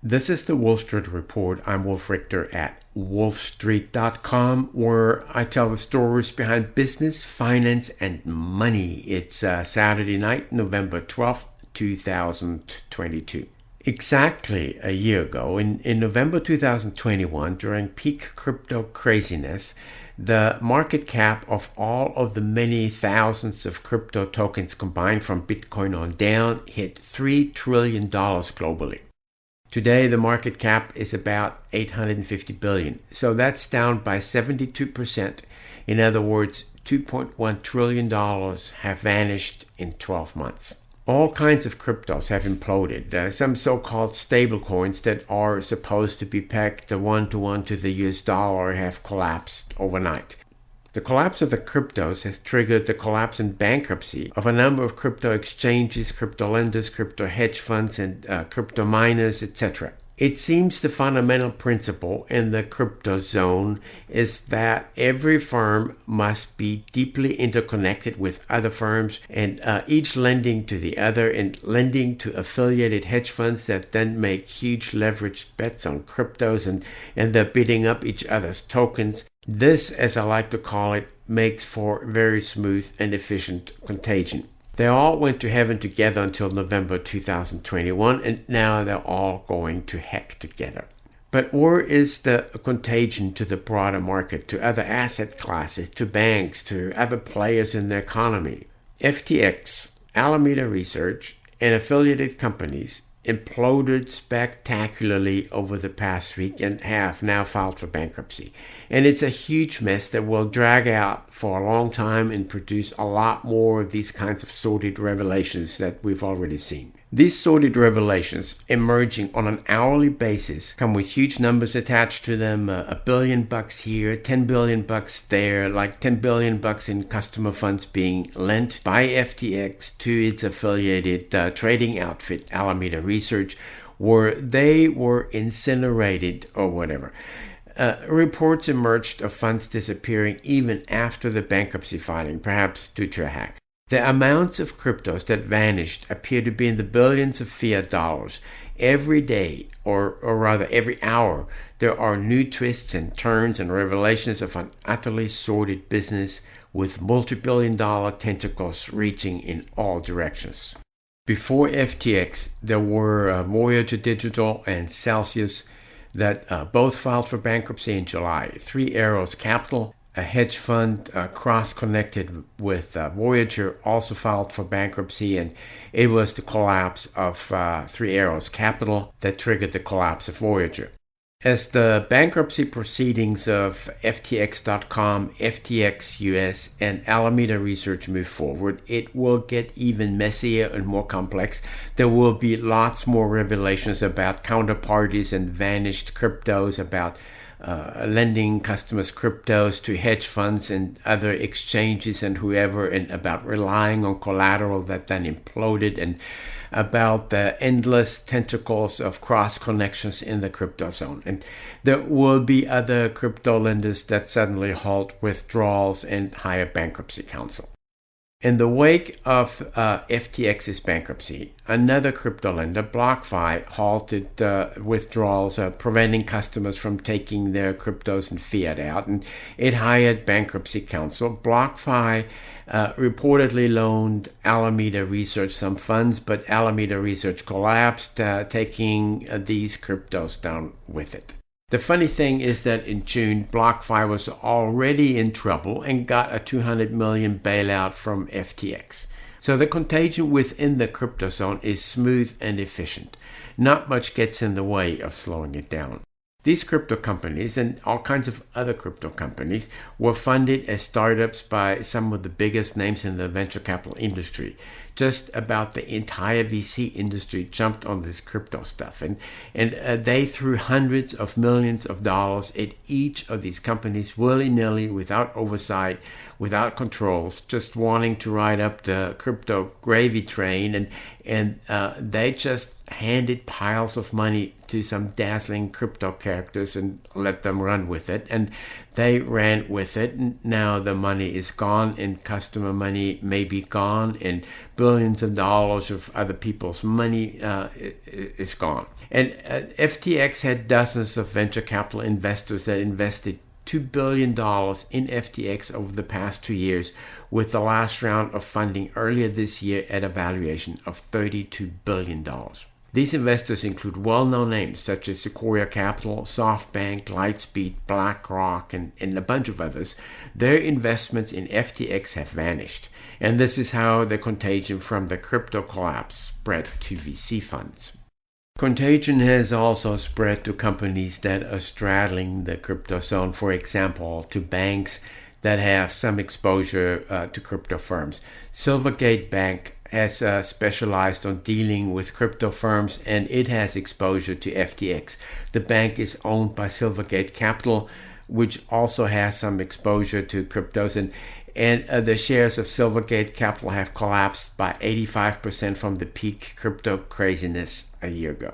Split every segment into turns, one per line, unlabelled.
This is the Wall Street Report. I'm Wolf Richter at WOLFSTREET.com, where I tell the stories behind business, finance, and money. It's Saturday night, November 12th, 2022. Exactly a year ago, in November 2021, during peak crypto craziness, the market cap of all of the many thousands of crypto tokens combined from Bitcoin on down hit $3 trillion globally. Today, the market cap is about $850 billion, so that's down by 72%. In other words, $2.1 trillion have vanished in 12 months. All kinds of cryptos have imploded. Some so-called stablecoins that are supposed to be pegged one-to-one to the US dollar have collapsed overnight. The collapse of the cryptos has triggered the collapse and bankruptcy of a number of crypto exchanges, crypto lenders, crypto hedge funds, and crypto miners, etc. It seems the fundamental principle in the crypto zone is that every firm must be deeply interconnected with other firms, and each lending to the other and lending to affiliated hedge funds that then make huge leveraged bets on cryptos, and they're bidding up each other's tokens. This, as I like to call it, makes for very smooth and efficient contagion. They all went to heaven together until November 2021, and now they're all going to heck together. But where is the contagion to the broader market, to other asset classes, to banks, to other players in the economy? FTX, Alameda Research, and affiliated companies imploded spectacularly over the past week and have now filed for bankruptcy. And it's a huge mess that will drag out for a long time and produce a lot more of these kinds of sordid revelations that we've already seen. These sordid revelations, emerging on an hourly basis, come with huge numbers attached to them. $1 billion here, $10 billion there, like $10 billion in customer funds being lent by FTX to its affiliated trading outfit, Alameda Research, where they were incinerated or whatever. Reports emerged of funds disappearing even after the bankruptcy filing, perhaps due to a hack. The amounts of cryptos that vanished appear to be in the billions of fiat dollars. Every day, or rather every hour, there are new twists and turns and revelations of an utterly sordid business with multi-billion-dollar tentacles reaching in all directions. Before FTX, there were Voyager Digital and Celsius that both filed for bankruptcy in July. Three Arrows Capital, a hedge fund cross-connected with Voyager, also filed for bankruptcy, and it was the collapse of Three Arrows Capital that triggered the collapse of Voyager. As the bankruptcy proceedings of FTX.com, FTX US, and Alameda Research move forward, it will get even messier and more complex. There will be lots more revelations about counterparties and vanished cryptos, about lending customers cryptos to hedge funds and other exchanges and whoever, and about relying on collateral that then imploded, and about the endless tentacles of cross connections in the crypto zone. And there will be other crypto lenders that suddenly halt withdrawals and hire bankruptcy counsel. In the wake of FTX's bankruptcy, another crypto lender, BlockFi, halted withdrawals, preventing customers from taking their cryptos and fiat out, and it hired bankruptcy counsel. BlockFi reportedly loaned Alameda Research some funds, but Alameda Research collapsed, taking these cryptos down with it. The funny thing is that in June, BlockFi was already in trouble and got a $200 million bailout from FTX. So the contagion within the crypto zone is smooth and efficient. Not much gets in the way of slowing it down. These crypto companies and all kinds of other crypto companies were funded as startups by some of the biggest names in the venture capital industry. Just about the entire VC industry jumped on this crypto stuff, and they threw hundreds of millions of dollars at each of these companies willy-nilly, without oversight, without controls, just wanting to ride up the crypto gravy train, and they just handed piles of money to some dazzling crypto characters and let them run with it. And they ran with it. And now the money is gone, and customer money may be gone, and billions of dollars of other people's money is gone. And FTX had dozens of venture capital investors that invested $2 billion in FTX over the past 2 years, with the last round of funding earlier this year at a valuation of $32 billion. These investors include well-known names such as Sequoia Capital, SoftBank, Lightspeed, BlackRock, and a bunch of others. Their investments in FTX have vanished, and this is how the contagion from the crypto collapse spread to VC funds. Contagion has also spread to companies that are straddling the crypto zone, for example, to banks that have some exposure to crypto firms. Silvergate Bank has specialized on dealing with crypto firms, and it has exposure to FTX. The bank is owned by Silvergate Capital, which also has some exposure to cryptos, and the shares of Silvergate Capital have collapsed by 85% from the peak crypto craziness a year ago.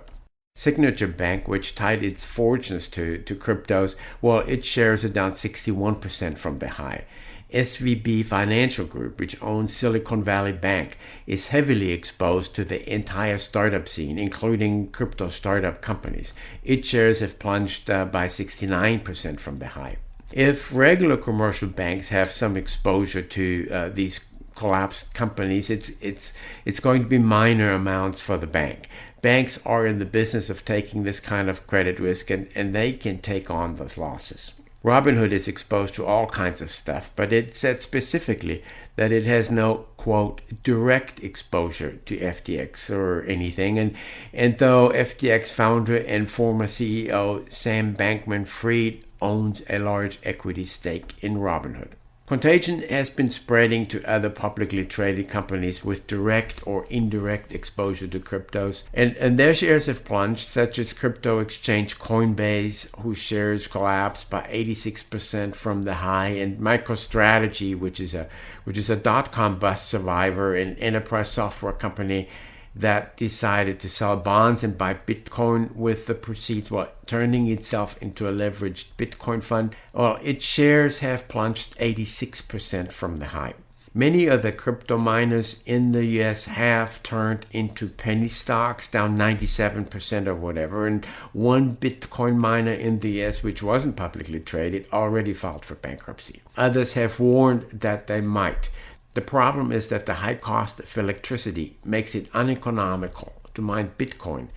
Signature Bank, which tied its fortunes to cryptos, well, its shares are down 61% from the high. SVB Financial Group, which owns Silicon Valley Bank, is heavily exposed to the entire startup scene, including crypto startup companies. Its shares have plunged by 69% from the high. If regular commercial banks have some exposure to these collapsed companies, it's going to be minor amounts for the bank. Banks are in the business of taking this kind of credit risk, and they can take on those losses. Robinhood is exposed to all kinds of stuff, but it said specifically that it has no, quote, direct exposure to FTX or anything. And though FTX founder and former CEO Sam Bankman-Fried owns a large equity stake in Robinhood. Contagion has been spreading to other publicly traded companies with direct or indirect exposure to cryptos, and their shares have plunged, such as crypto exchange Coinbase, whose shares collapsed by 86% from the high, and MicroStrategy, which is a dot-com bust survivor, an enterprise software company that decided to sell bonds and buy Bitcoin with the proceeds, while turning itself into a leveraged Bitcoin fund. Well, its shares have plunged 86% from the high. Many of the crypto miners in the US have turned into penny stocks, down 97% or whatever, and one Bitcoin miner in the US, which wasn't publicly traded, already filed for bankruptcy. Others have warned that they might. The problem is that the high cost of electricity makes it uneconomical to mine Bitcoin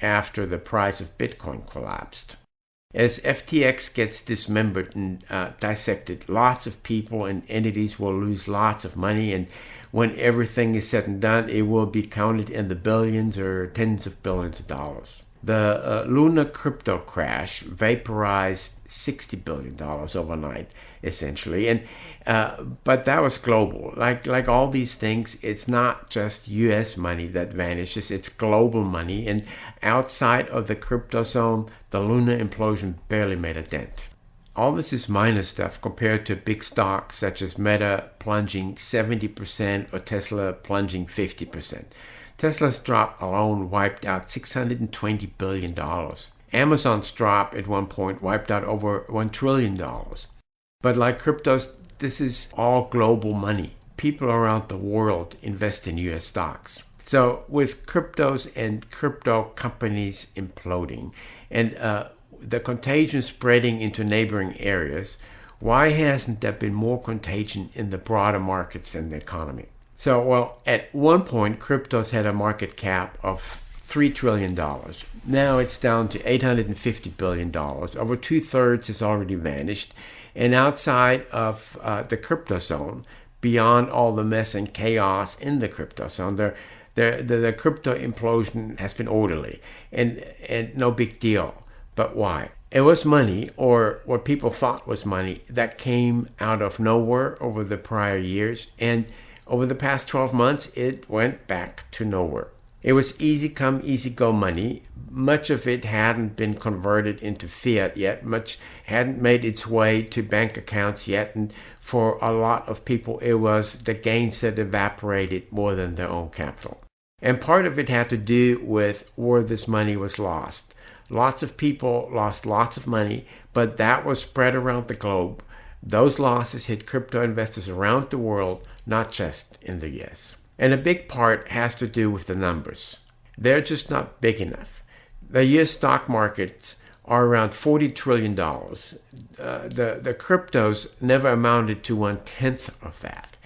after the price of Bitcoin collapsed. As FTX gets dismembered and dissected, lots of people and entities will lose lots of money, and when everything is said and done, it will be counted in the billions or tens of billions of dollars. The Luna crypto crash vaporized $60 billion overnight, essentially, and but that was global. Like all these things, it's not just U.S. money that vanishes; it's global money. And outside of the crypto zone, the Luna implosion barely made a dent. All this is minor stuff compared to big stocks such as Meta plunging 70% or Tesla plunging 50%. Tesla's drop alone wiped out $620 billion. Amazon's drop at one point wiped out over $1 trillion. But like cryptos, this is all global money. People around the world invest in US stocks. So with cryptos and crypto companies imploding and the contagion spreading into neighboring areas, why hasn't there been more contagion in the broader markets and the economy? So, well, at one point, cryptos had a market cap of $3 trillion. Now it's down to $850 billion. Over 2/3 has already vanished. And outside of the crypto zone, beyond all the mess and chaos in the crypto zone, the crypto implosion has been orderly and no big deal. But why? It was money, or what people thought was money, that came out of nowhere over the prior years, and over the past 12 months, it went back to nowhere. It was easy come, easy go money. Much of it hadn't been converted into fiat yet. Much hadn't made its way to bank accounts yet. And for a lot of people, it was the gains that evaporated more than their own capital. And part of it had to do with where this money was lost. Lots of people lost lots of money, but that was spread around the globe. Those losses hit crypto investors around the world, not just in the US. And a big part has to do with the numbers. They're just not big enough. The US stock markets are around $40 trillion. The cryptos never amounted to 1/10 of that.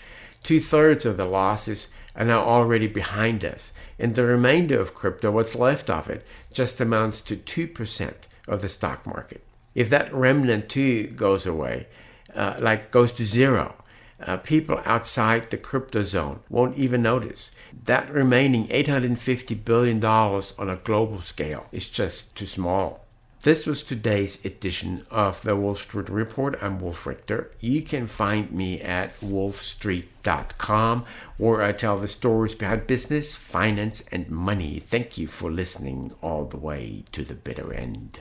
2/3 of the losses are now already behind us. And the remainder of crypto, what's left of it, just amounts to 2% of the stock market. If that remnant too goes away, goes to zero, people outside the crypto zone won't even notice. That remaining $850 billion on a global scale is just too small. This was today's edition of the Wolf Street Report. I'm Wolf Richter. You can find me at WOLFSTREET.com, where I tell the stories behind business, finance, and money. Thank you for listening all the way to the bitter end.